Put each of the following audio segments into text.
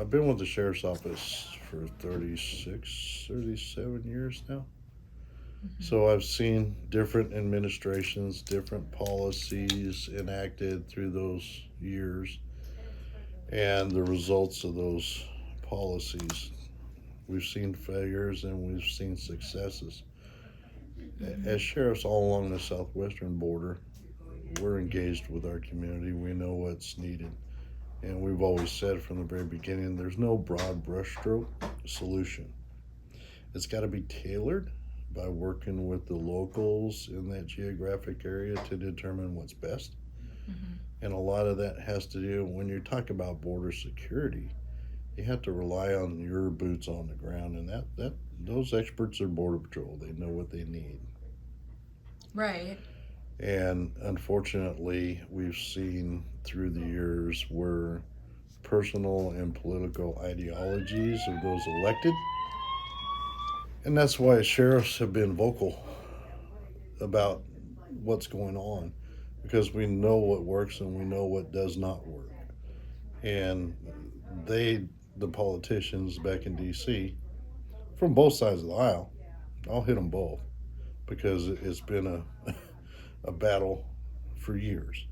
I've been with the sheriff's office for 36, 37 years now. Mm-hmm. So I've seen different administrations, different policies enacted through those years, and the results of those policies. We've seen failures and we've seen successes. Mm-hmm. As sheriffs all along the southwestern border, we're engaged with our community. We know what's needed. And we've always said from the very beginning there's no broad brushstroke solution. It's got to be tailored by working with the locals in that geographic area to determine what's best. Mm-hmm. And a lot of that has to do when you talk about border security, you have to rely on your boots on the ground, and that those experts are border patrol. They know what they need. Right. And unfortunately, we've seen through the years where personal and political ideologies of those elected, and that's why sheriffs have been vocal about what's going on because we know what works and we know what does not work. And they, the politicians back in DC, from both sides of the aisle, I'll hit them both because it's been a battle for years.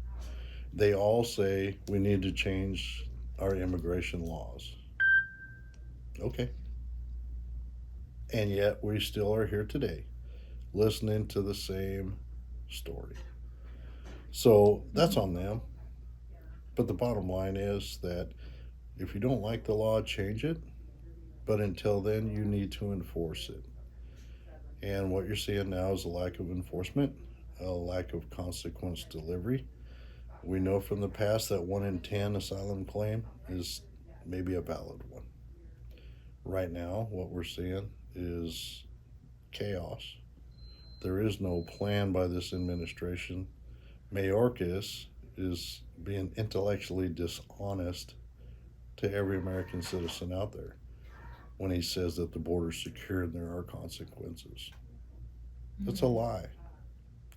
They all say we need to change our immigration laws. Okay. And yet we still are here today listening to the same story. So that's Mm-hmm. on them. But the bottom line is that if you don't like the law, change it. But until then, you need to enforce it. And what you're seeing now is a lack of enforcement, a lack of consequence delivery. We know from the past that 1 in 10 asylum claim is maybe a valid one. Right now, what we're seeing is chaos. There is no plan by this administration. Mayorkas is being intellectually dishonest to every American citizen out there when he says that the border's secure and there are consequences. It's a Mm-hmm. lie.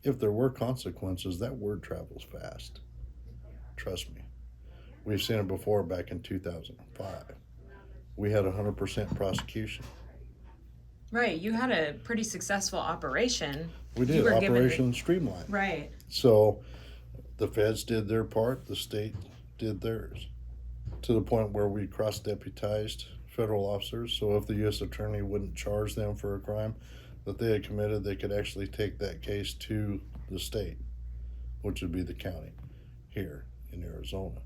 If there were consequences, that word travels fast. Trust me. We've seen it before back in 2005. We had 100% prosecution. Right. You had a pretty successful operation. We You did were given the Operation Streamline. right. So the feds did their part, the state did theirs, to the point where we cross deputized federal officers. So if the U.S. attorney wouldn't charge them for a crime that they had committed, they could actually take that case to the state, which would be the county here in Arizona.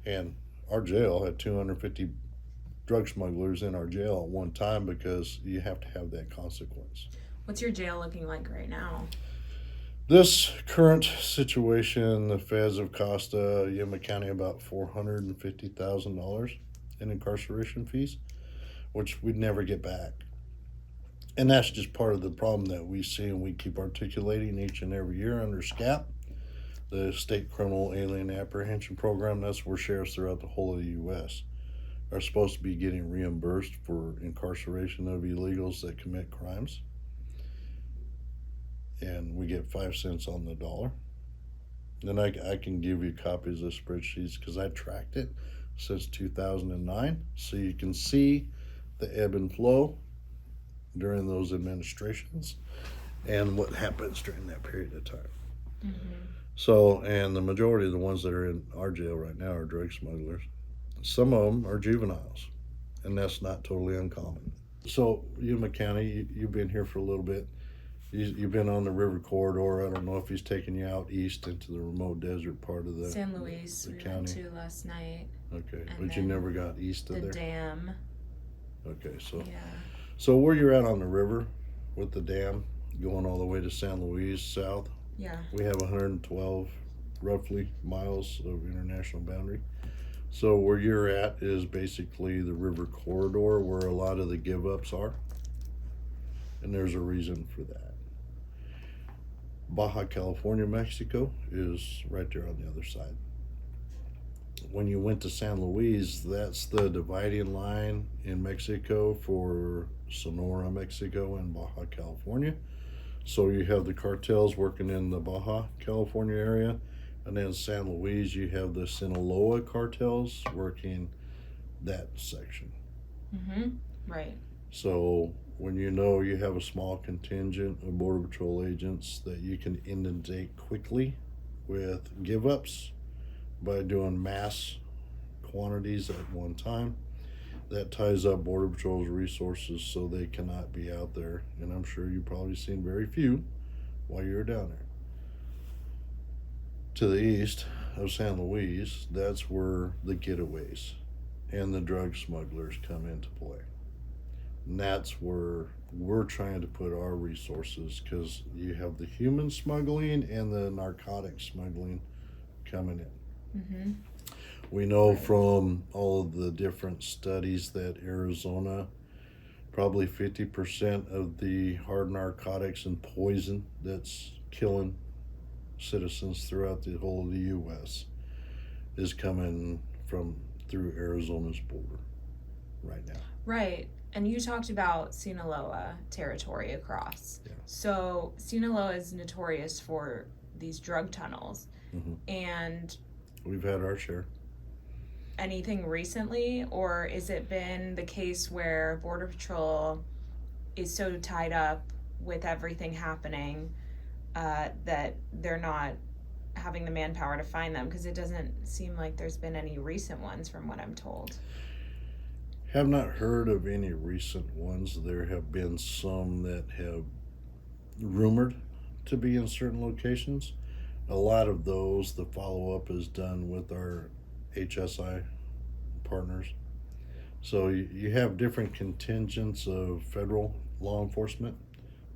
And our jail had 250 drug smugglers in our jail at one time because you have to have that consequence. What's your jail looking like right now? This current situation, the feds have cost Yuma County about $450,000 in incarceration fees, which we'd never get back. And that's just part of the problem that we see and we keep articulating each and every year under SCAP, the State Criminal Alien Apprehension Program. That's where sheriffs throughout the whole of the U.S. are supposed to be getting reimbursed for incarceration of illegals that commit crimes. And we get 5 cents on the dollar. And I can give you copies of spreadsheets because I tracked it since 2009. So you can see the ebb and flow during those administrations and what happens during that period of time. Mm-hmm. So, and the majority of the ones that are in our jail right now are drug smugglers. Some of them are juveniles, and that's not totally uncommon. So, Yuma County, you've been here for a little bit. You've been on the river corridor. I don't know if he's taking you out east into the remote desert part of the San Luis the we went county. to last night. Okay, And but you then never got east The of there. dam. Okay, so Yeah. so where you're at on the river with the dam going all the way to San Luis south, Yeah. we have 112 roughly miles of international boundary. So where you're at is basically the river corridor where a lot of the give ups are, and there's a reason for that. Baja California, Mexico is right there on the other side. When you went to San Luis, that's the dividing line in Mexico for Sonora, Mexico, and Baja California. So you have the cartels working in the Baja California area, and then San Luis, you have the Sinaloa cartels working that section. Right. So when you know you have a small contingent of Border Patrol agents that you can inundate quickly with give ups by doing mass quantities at one time, that ties up Border Patrol's resources so they cannot be out there. And I'm sure you've probably seen very few while you were down there. To the east of San Luis, that's where the getaways and the drug smugglers come into play. And that's where we're trying to put our resources, because you have the human smuggling and the narcotic smuggling coming in. We know Right. from all of the different studies that Arizona, probably 50% of the hard narcotics and poison that's killing citizens throughout the whole of the U.S. is coming from through Arizona's border right now. Right. And you talked about Sinaloa territory across. Yeah. So Sinaloa is notorious for these drug tunnels. Mhm. And We've had our share. anything recently, or is it been the case where Border Patrol is so tied up with everything happening that they're not having the manpower to find them? Because it doesn't seem like there's been any recent ones from what I'm told. Have not heard of any recent ones. There have been some that have rumored to be in certain locations. A lot of those, the follow up is done with our HSI partners. So you have different contingents of federal law enforcement.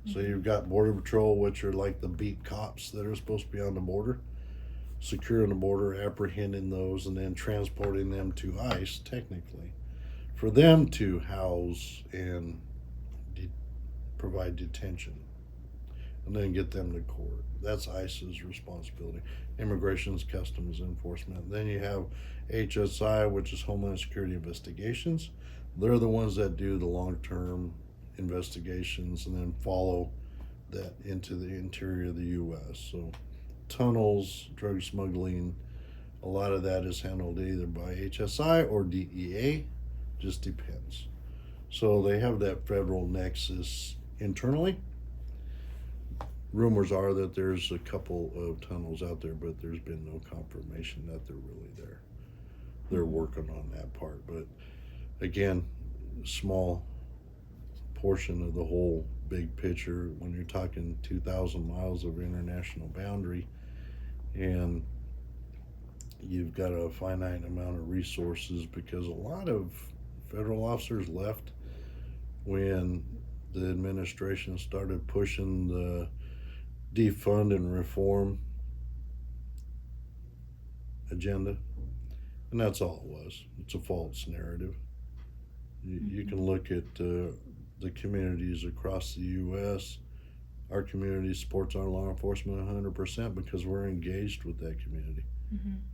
So you've got Border Patrol, which are like the beat cops that are supposed to be on the border, securing the border, apprehending those, and then transporting them to ICE, technically, for them to house and provide detention, and then get them to court. That's ICE's responsibility. Immigration's Customs Enforcement. Then you have HSI, which is Homeland Security Investigations. They're the ones that do the long-term investigations and then follow that into the interior of the U.S. So tunnels, drug smuggling, a lot of that is handled either by HSI or DEA, just depends. So they have that federal nexus internally. Rumors are that there's a couple of tunnels out there, but there's been no confirmation that they're really there. They're working on that part, but again, small portion of the whole big picture when you're talking 2,000 miles of international boundary, and you've got a finite amount of resources, because a lot of federal officers left when the administration started pushing the defund and reform agenda, and that's all it was. It's a false narrative. You can look at the communities across the U.S. Our community supports our law enforcement 100% because we're engaged with that community.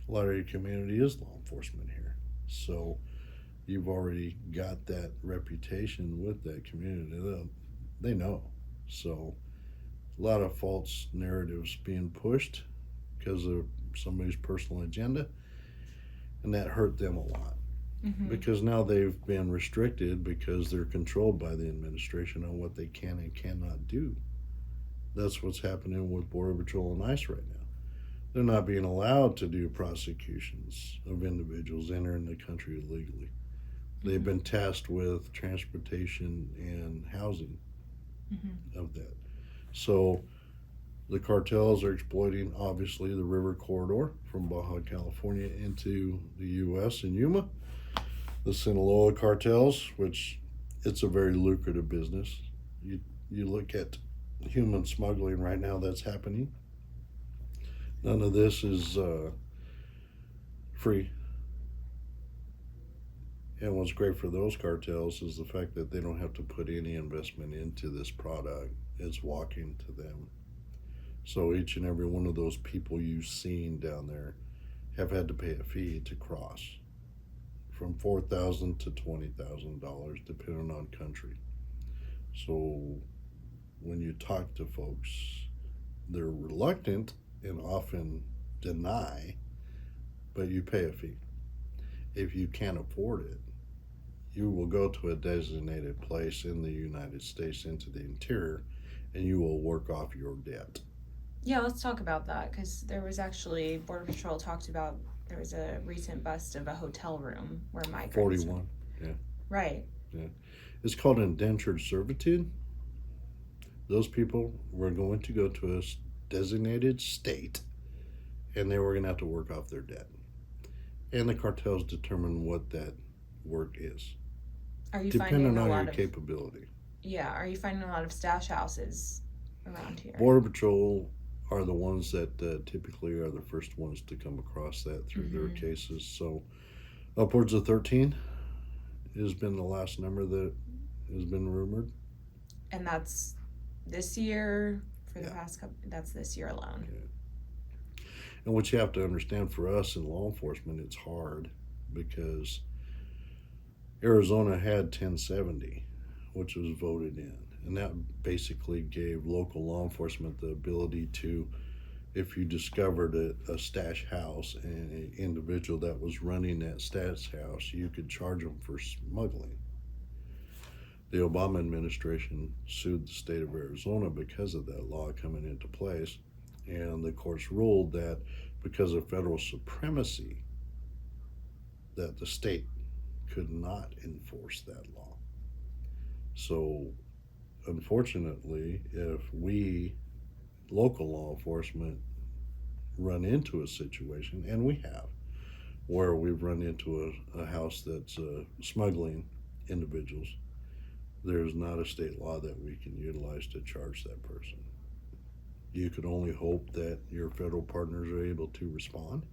A lot of your community is law enforcement here, so you've already got that reputation with that community. They know. So a lot of false narratives being pushed because of somebody's personal agenda, and that hurt them a lot. Because now they've been restricted because they're controlled by the administration on what they can and cannot do. That's what's happening with Border Patrol and ICE right now. They're not being allowed to do prosecutions of individuals entering the country illegally. They've been tasked with transportation and housing of that. So the cartels are exploiting, obviously, the river corridor from Baja California into the U.S. and Yuma. The Sinaloa cartels, which it's a very lucrative business. You look at human smuggling right now that's happening. None of this is free. And what's great for those cartels is the fact that they don't have to put any investment into this product. It's walking to them. So each and every one of those people you've seen down there have had to pay a fee to cross, from $4,000 to $20,000 depending on country. So when you talk to folks, they're reluctant and often deny, but you pay a fee. If you can't afford it, you will go to a designated place in the United States into the interior, and you will work off your debt. Yeah, let's talk about that because there was actually Border Patrol talked about there was a recent bust of a hotel room where migrants. 41. Yeah. Right. Yeah. It's called indentured servitude. Those people were going to go to a designated state, and they were going to have to work off their debt. And the cartels determine what that work is, Are you depending finding a on lot your of capability. yeah? Are you finding a lot of stash houses around here? Border Patrol are the ones that typically are the first ones to come across that through their cases. So upwards of 13 has been the last number that has been rumored. And that's this year for the Yeah. past couple. That's this year alone. And what you have to understand for us in law enforcement, it's hard because Arizona had 1070, which was voted in. And that basically gave local law enforcement the ability to, if you discovered a stash house and an individual that was running that stash house, you could charge them for smuggling. The Obama administration sued the state of Arizona because of that law coming into place. And the courts ruled that because of federal supremacy, that the state could not enforce that law. So, unfortunately, if we, local law enforcement, run into a situation, and we have, where we've run into a house that's smuggling individuals, there's not a state law that we can utilize to charge that person. You can only hope that your federal partners are able to respond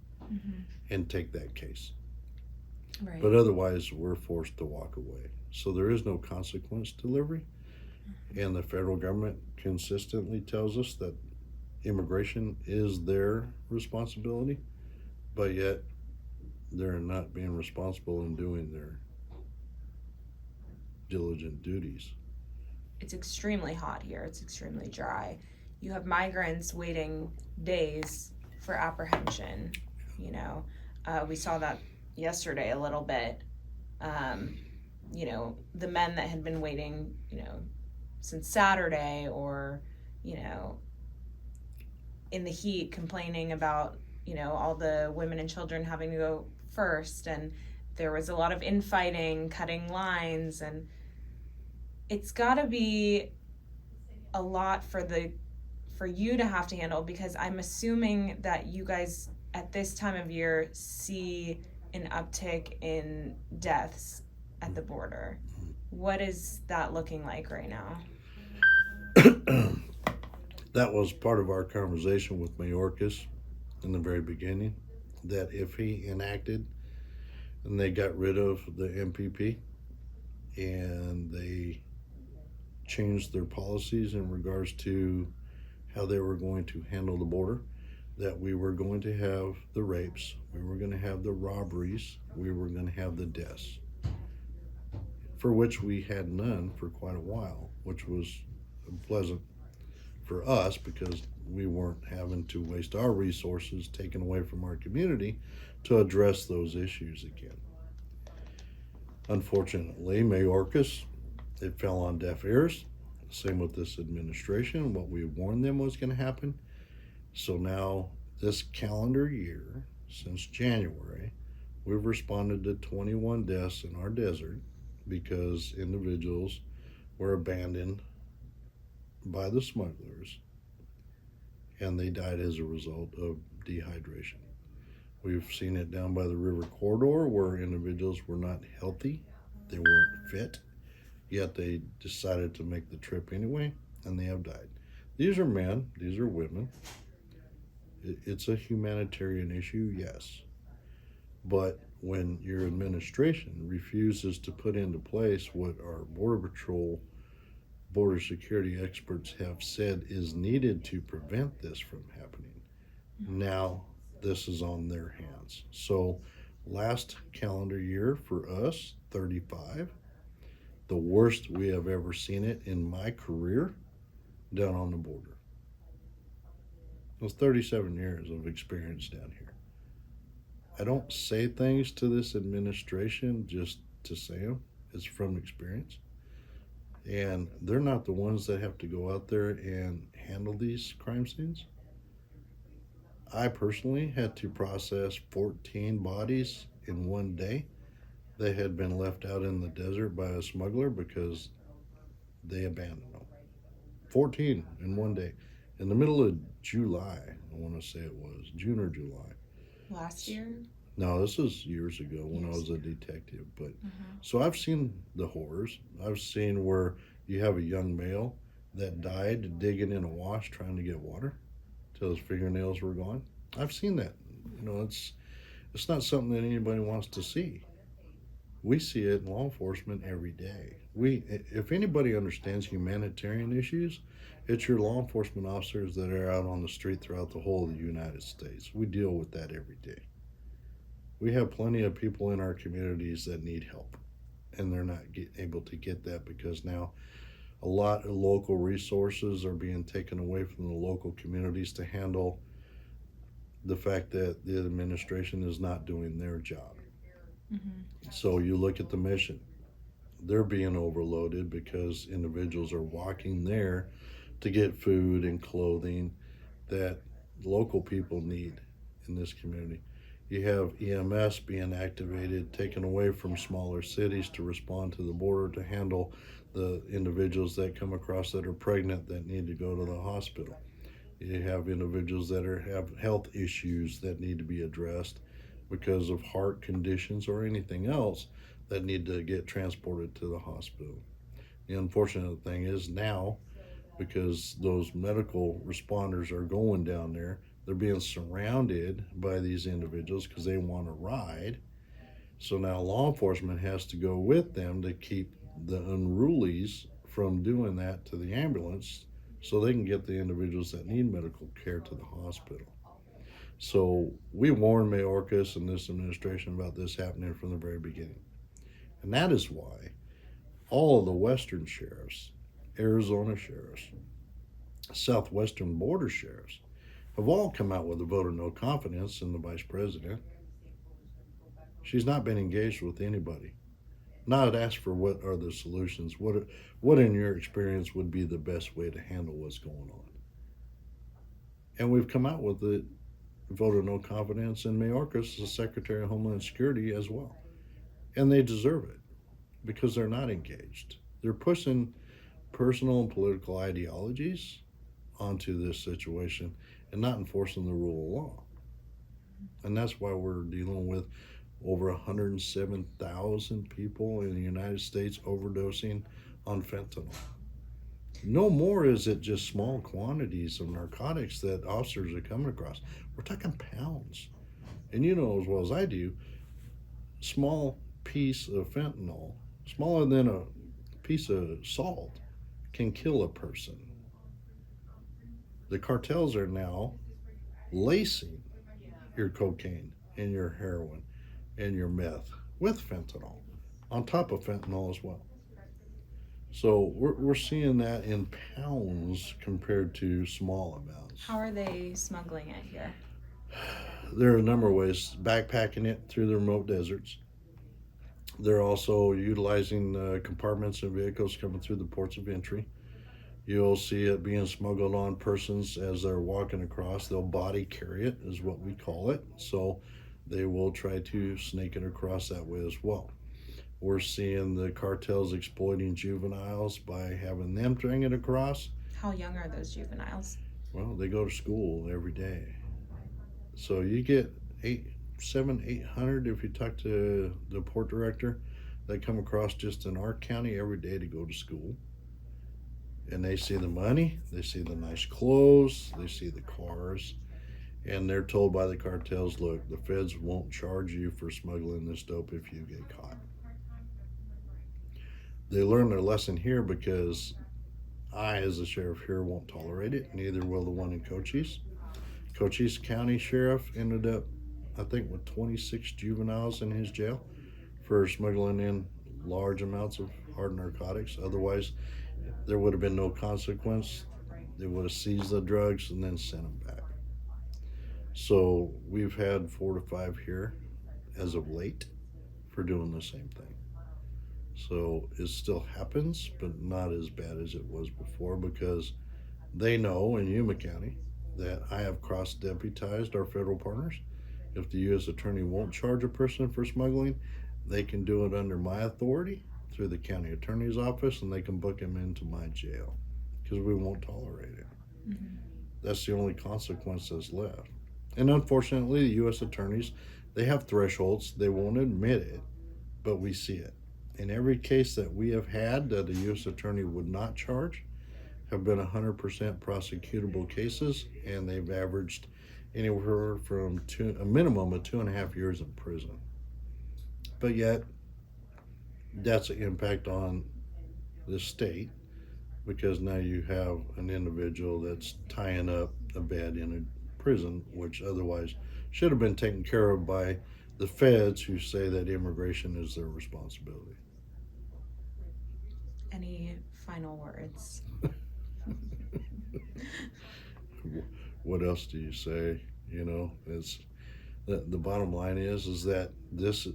and take that case. Right. But otherwise, we're forced to walk away. So there is no consequence delivery. And the federal government consistently tells us that immigration is their responsibility, but yet they're not being responsible in doing their diligent duties. It's extremely hot here. It's extremely dry. You have migrants waiting days for apprehension. You know, we saw that yesterday a little bit. You know, the men that had been waiting, you know, since Saturday, or, you know, in the heat complaining about, you know, all the women and children having to go first. And there was a lot of infighting, cutting lines, and it's got to be a lot for you to have to handle, because I'm assuming that you guys at this time of year see an uptick in deaths at the border. What is that looking like right now? That was part of our conversation with Mayorkas in the very beginning, that if he enacted and they got rid of the MPP and they changed their policies in regards to how they were going to handle the border, that we were going to have the rapes, we were going to have the robberies, we were going to have the deaths, for which we had none for quite a while, which was pleasant for us because we weren't having to waste our resources taken away from our community to address those issues again. Unfortunately, Mayorkas, it fell on deaf ears. Same with this administration. What we warned them was going to happen. So now, this calendar year, since January, we've responded to 21 deaths in our desert because individuals were abandoned by the smugglers and they died as a result of dehydration. We've seen it down by the river corridor where individuals were not healthy, they weren't fit, yet they decided to make the trip anyway, and they have died. These are men, these are women. It's a humanitarian issue, yes. But when your administration refuses to put into place what our Border Patrol, border security experts have said is needed to prevent this from happening, now this is on their hands. So last calendar year for us, 35, the worst we have ever seen it in my career down on the border. It was 37 years of experience down here. I don't say things to this administration just to say them. It's from experience. And they're not the ones that have to go out there and handle these crime scenes. I personally had to process 14 bodies in one day that had been left out in the desert by a smuggler because they abandoned them. 14 in one day. In the middle of July, I want to say it was June or July. Last year? No, this is years ago when I Years. was a detective. But Mhm. so I've seen the horrors. I've seen where you have a young male that died digging in a wash trying to get water till his fingernails were gone. I've seen that. It's not something that anybody wants to see. We see it in law enforcement every day. If anybody understands humanitarian issues, it's your law enforcement officers that are out on the street throughout the whole of the United States. We deal with that every day. We have plenty of people in our communities that need help, and they're not able to get that because now a lot of local resources are being taken away from the local communities to handle the fact that the administration is not doing their job. Mhm. So you look at the mission, they're being overloaded because individuals are walking there to get food and clothing that local people need in this community. You have EMS being activated, taken away from smaller cities to respond to the border to handle the individuals that come across that are pregnant that need to go to the hospital. You have individuals that have health issues that need to be addressed because of heart conditions or anything else that need to get transported to the hospital. The unfortunate thing is now, because those medical responders are going down there, they're being surrounded by these individuals because they want to ride. So now law enforcement has to go with them to keep the unrulies from doing that to the ambulance so they can get the individuals that need medical care to the hospital. So we warned Mayorkas and this administration about this happening from the very beginning. And that is why all of the Western sheriffs, Arizona sheriffs, Southwestern border sheriffs have all come out with a vote of no confidence in the vice president. She's not been engaged with anybody. Not asked for what are the solutions. What in your experience would be the best way to handle what's going on? And we've come out with the vote of no confidence in Mayorkas, the Secretary of Homeland Security, as well. And they deserve it because they're not engaged. They're pushing personal and political ideologies onto this situation and not enforcing the rule of law. And that's why we're dealing with over 107,000 people in the United States overdosing on fentanyl. No more is it just small quantities of narcotics that officers are coming across. We're talking pounds. And you know as well as I do, small piece of fentanyl, smaller than a piece of salt, can kill a person. The cartels are now lacing your cocaine and your heroin and your meth with fentanyl, on top of fentanyl as well. So we're seeing that in pounds compared to small amounts. How are they smuggling it here? There are a number of ways. Backpacking it through the remote deserts. They're also utilizing compartments and vehicles coming through the ports of entry. You'll see it being smuggled on persons as they're walking across. They'll body carry it, is what we call it. So they will try to snake it across that way as well. We're seeing the cartels exploiting juveniles by having them bring it across. How young are those juveniles? Well, they go to school every day. So you get 800 if you talk to the port director. They come across just in our county every day to go to school. And they see the money, they see the nice clothes, they see the cars, and they're told by the cartels, look, the feds won't charge you for smuggling this dope if you get caught. They learn their lesson here because I, as a sheriff here, won't tolerate it. Neither will the one in Cochise. Cochise County Sheriff ended up, I think, with 26 juveniles in his jail for smuggling in large amounts of hard narcotics. Otherwise, there would have been no consequence. They would have seized the drugs and then sent them back. So we've had 4 to 5 here as of late for doing the same thing. So it still happens, but not as bad as it was before because they know in Yuma County that I have cross deputized our federal partners. If the U.S. Attorney won't charge a person for smuggling, they can do it under my authority through the county attorney's office, and they can book him into my jail because we won't tolerate it. Mm-hmm. That's the only consequence that's left. And unfortunately, the U.S. attorneys, they have thresholds. They won't admit it, but we see it. In every case that we have had that a U.S. attorney would not charge, have been 100% prosecutable cases, and they've averaged anywhere from a minimum of 2.5 years in prison. But yet, that's an impact on the state because now you have an individual that's tying up a bed in a prison, which otherwise should have been taken care of by the feds who say that immigration is their responsibility. Any final words? What else do you say? You know, it's the bottom line is that this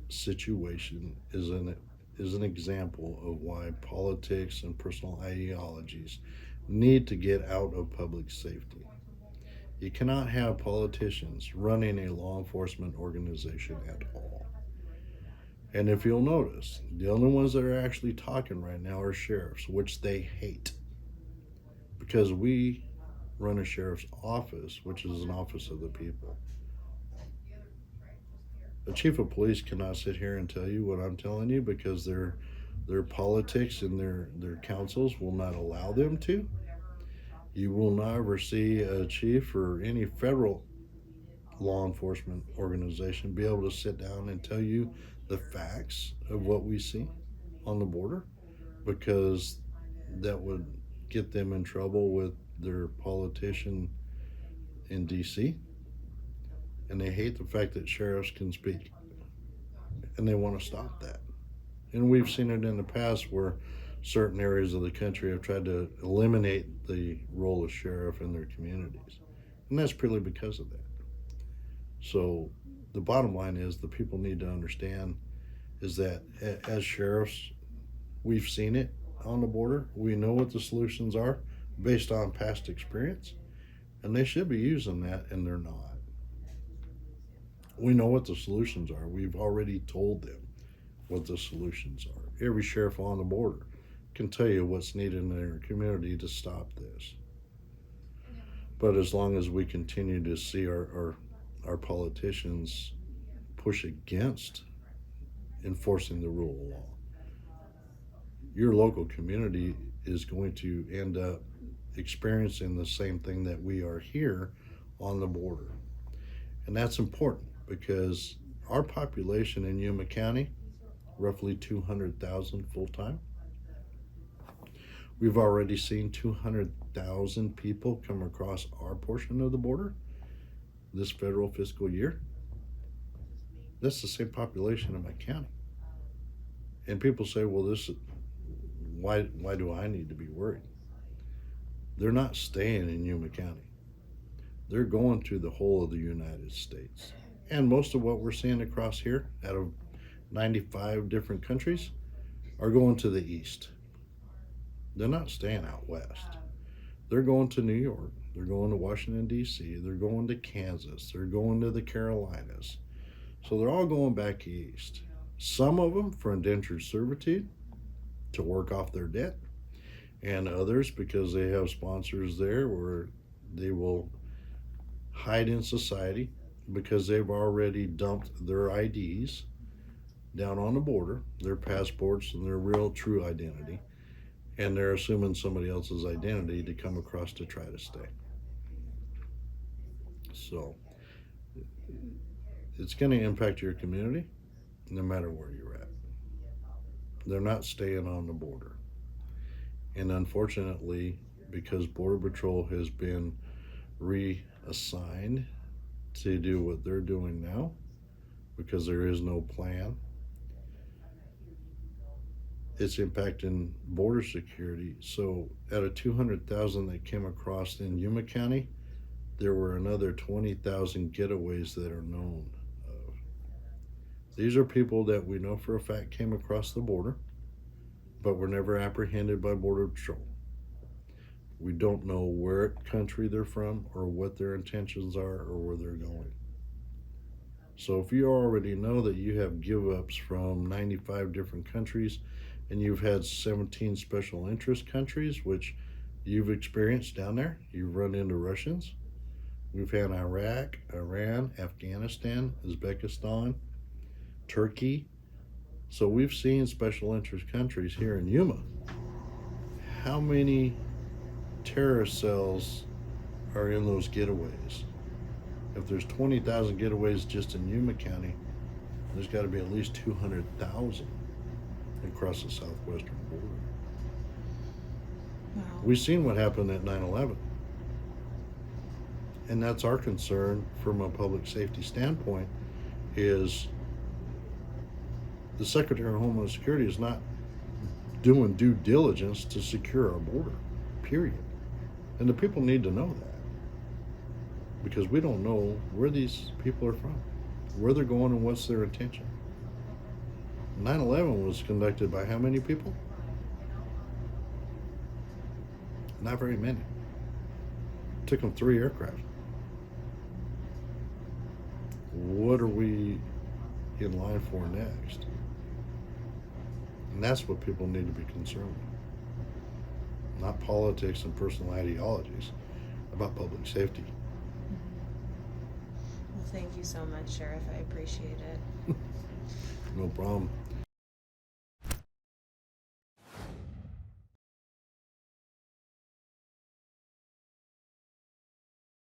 situation is an example of why politics and personal ideologies need to get out of public safety. You cannot have politicians running a law enforcement organization at all. And if you'll notice, the only ones that are actually talking right now are sheriffs, which they hate. Because we run a sheriff's office, which is an office of the people. A chief of police cannot sit here and tell you what I'm telling you because their politics and their councils will not allow them to. You will not ever see a chief or any federal law enforcement organization be able to sit down and tell you the facts of what we see on the border because that would get them in trouble with their politician in DC, and they hate the fact that sheriffs can speak, and they want to stop that. And we've seen it in the past where certain areas of the country have tried to eliminate the role of sheriff in their communities, and that's purely because of that. So the bottom line is the people need to understand is that as sheriffs, we've seen it on the border. We know what the solutions are based on past experience, and they should be using that, and they're not. We know what the solutions are. We've already told them what the solutions are. Every sheriff on the border can tell you what's needed in their community to stop this. But as long as we continue to see our politicians push against enforcing the rule of law, your local community is going to end up experiencing the same thing that we are here on the border. And that's important because our population in Yuma County, roughly 200,000 full-time. We've already seen 200,000 people come across our portion of the border this federal fiscal year. That's the same population in my county. And people say, well, why do I need to be worried? They're not staying in Yuma County. They're going to the whole of the United States. And most of what we're seeing across here, out of 95 different countries, are going to the east. They're not staying out west. They're going to New York. They're going to Washington, D.C. They're going to Kansas. They're going to the Carolinas. So they're all going back east. Some of them for indentured servitude to work off their debt, and others because they have sponsors there where they will hide in society because they've already dumped their IDs down on the border, their passports and their real true identity, and they're assuming somebody else's identity to come across to try to stay. So it's going to impact your community no matter where you're at. They're not staying on the border. And unfortunately, because Border Patrol has been reassigned to do what they're doing now, because there is no plan, it's impacting border security. So out of 200,000 that came across in Yuma County, there were another 20,000 getaways that are known of. These are people that we know for a fact came across the border, but were never apprehended by Border Patrol. We don't know where country they're from or what their intentions are or where they're going. So if you already know that you have give ups from 95 different countries and you've had 17 special interest countries, which you've experienced down there, you've run into Russians. We've had Iraq, Iran, Afghanistan, Uzbekistan, Turkey. So we've seen special interest countries here in Yuma. How many terrorist cells are in those getaways? If there's 20,000 getaways just in Yuma County, there's got to be at least 200,000 across the southwestern border. Wow. We've seen what happened at 9/11. And that's our concern from a public safety standpoint is the Secretary of Homeland Security is not doing due diligence to secure our border, period. And the people need to know that because we don't know where these people are from, where they're going, and what's their intention. 9/11 was conducted by how many people? Not very many. It took them 3 aircraft. What are we in line for next? And that's what people need to be concerned with. Not politics and personal ideologies, about public safety. Well, thank you so much, Sheriff. I appreciate it. No problem.